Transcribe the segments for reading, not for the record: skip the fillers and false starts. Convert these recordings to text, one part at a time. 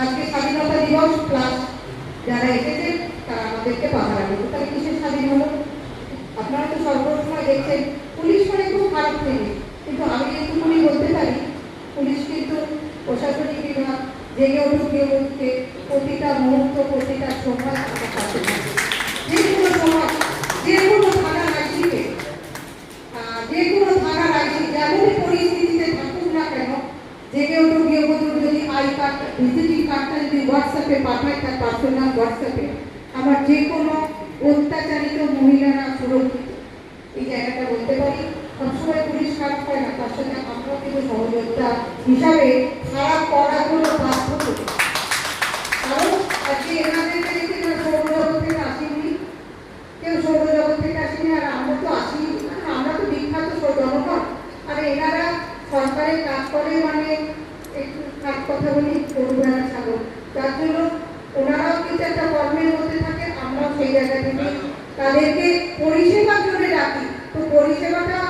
আজকে স্বাধীনতা দিবস প্লাস যারা এসেছে তারা আমাদেরকে পাহারা দেবে, তাহলে কিসের স্বাধীন হলো? আপনারা তো সর্বসময় দেখছেন পুলিশ মানে খুব খারাপ থেকে, কিন্তু আমি যেটুকুনি বলতে পারি পুলিশ কিন্তু প্রশাসনিক বিভাগ জেগে উঠে প্রতিটা মুহূর্ত প্রতিটা সময় আমার কাছে থাকে। যে কোনো সময় যে কোনো থানার আইসিকে যে কোনো থানার আইসি যেমনই পরিস্থিতিতে থাকুক না কেন জেগে উঠে গৃহবধূর যদি আই কার্ড ভিজিটিং কার্ডটা যদি হোয়াটসঅ্যাপে পাঠায় তার পার্সোনাল হোয়াটসঅ্যাপে আমার যে কোনো অত্যাচারিত মহিলারা সুরক্ষিত, এই জায়গাটা বলতে পারি। সবসময় পুলিশ খারাপ হয় না, তার সাথে আমরা কিন্তু সহযোগিতা হিসাবে খারাপ করাগুলো বাধ্য করি। কারণ আজকে এনাদেরকে দেখে না সৌরজগৎ থেকে আসেনি, কেউ সৌরজগৎ থেকে আসেনি, আর আমরা তো আসি, আমরা তো বিখ্যাত জনগণ। আর এনারা সরকারের কাজ করে মানে একটু খারাপ কথা বলি গরু ভেড়া ছাগল, যার জন্য ওনারাও কিন্তু একটা কর্মের মধ্যে থাকে, আমরাও সেই জায়গা থেকে তাদেরকে পরিষেবার জন্য ডাকি। তো পরিষেবাটা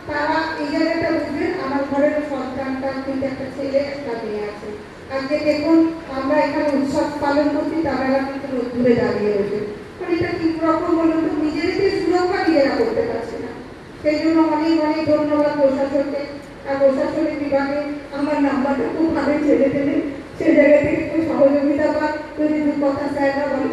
তারা এই জায়গাটা বুঝবেন। আমার ঘরের সন্তানটা কিন্তু একটা ছেলে একটা মেয়ে আছে, আজকে দেখুন আমরা এখানে উৎসব পালন করছি, তারা কিন্তু রোদ্দুরে দাঁড়িয়ে রয়েছে। মানে এটা কি রকম বলুন তো, নিজেদের সুরক্ষা নিজেরা করতে পারছে না। সেই জন্য অনেক অনেক ধন্যবাদ প্রশাসনকে। আর প্রশাসনিক বিভাগে আমার নাম্বারটা খুব ভালো ছেড়ে দিলে সেই জায়গা থেকে একটু সহযোগিতা বা যদি দু কথা স্যাররা বলে